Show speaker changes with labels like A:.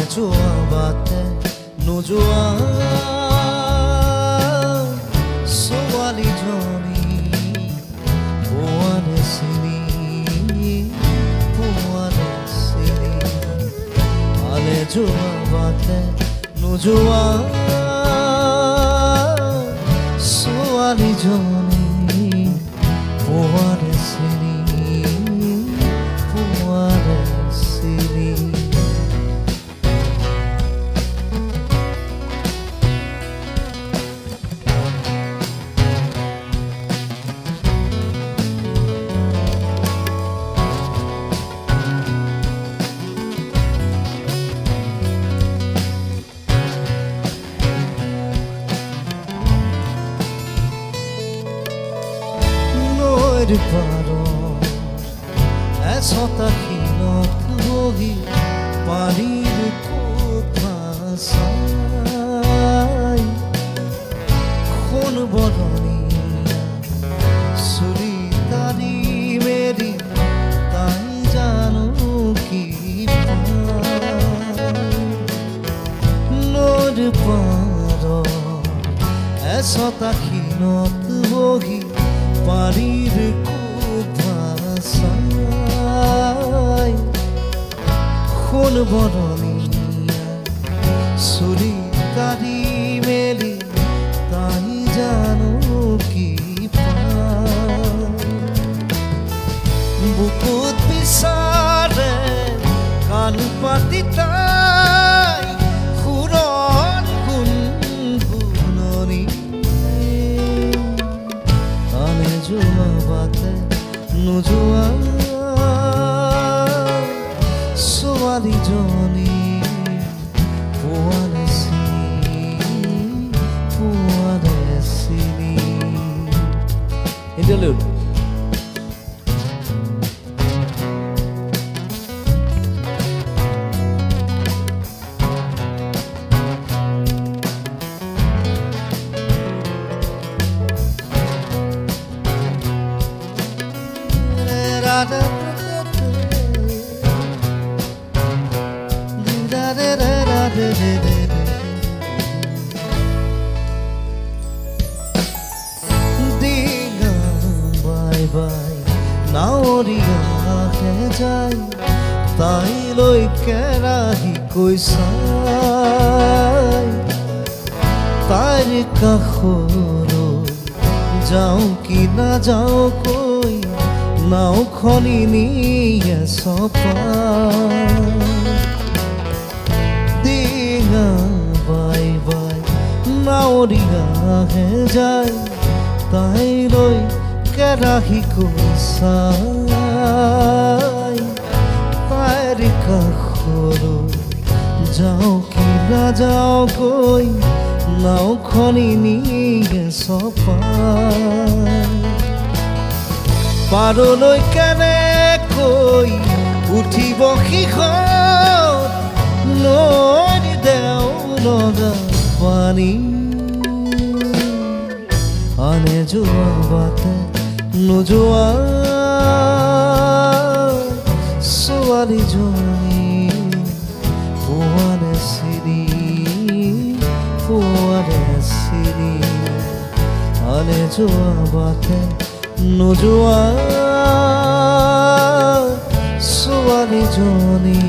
A: যোৱা বাটে নোযোৱা ছোৱালীজনী পোৱানে চিনি আলে যোৱা বাটে নোযোৱা ছোৱালীজনী পোৱানে চিনি পাৰৰ এচটা শিলত বহি পানীৰ কোঠা চাই সোণ বৰণীয়া চুলি তাৰি মেলি তাই জানো কি নৈৰ পাৰৰ এচটা শিলত বহি পানীৰ কোঠা চাই সোণ বৰণীয়া চুলি কাঢ়ি মেলি তাই জানো কি বুকুত বিচাৰে কাণ পাতি তাই সুৰৰ গুণগুণনি যোৱা বাটে নোযোৱা ছোৱালীজনী পোৱানে চিনি ইণ্টাৰলুড নাৱৰীয়াহে যায় তাইলৈ কেৰাহী কৈ চাই তাইৰ কাষলৈ যাওঁ কি নাযাওঁ কৈ নাওখনি নিয়ে চপাই দিঙা বাই বাই নাৱৰীয়াহে যায় তাইলৈ কেৰাহী কৈ চাই তাইৰ কাষলৈ যাওঁ কি নাযাওঁ কৈ নাওখনি নিয়ে চপাই পাৰলৈ কেনেকৈ উঠিব শিখৰত নৈৰ দেও লগা পানী আনে যোৱা বাটে নোযোৱা ছোৱালীজনী পোৱানে চিনি আনে যোৱা বাটে নোযোৱা ছোৱালীজনী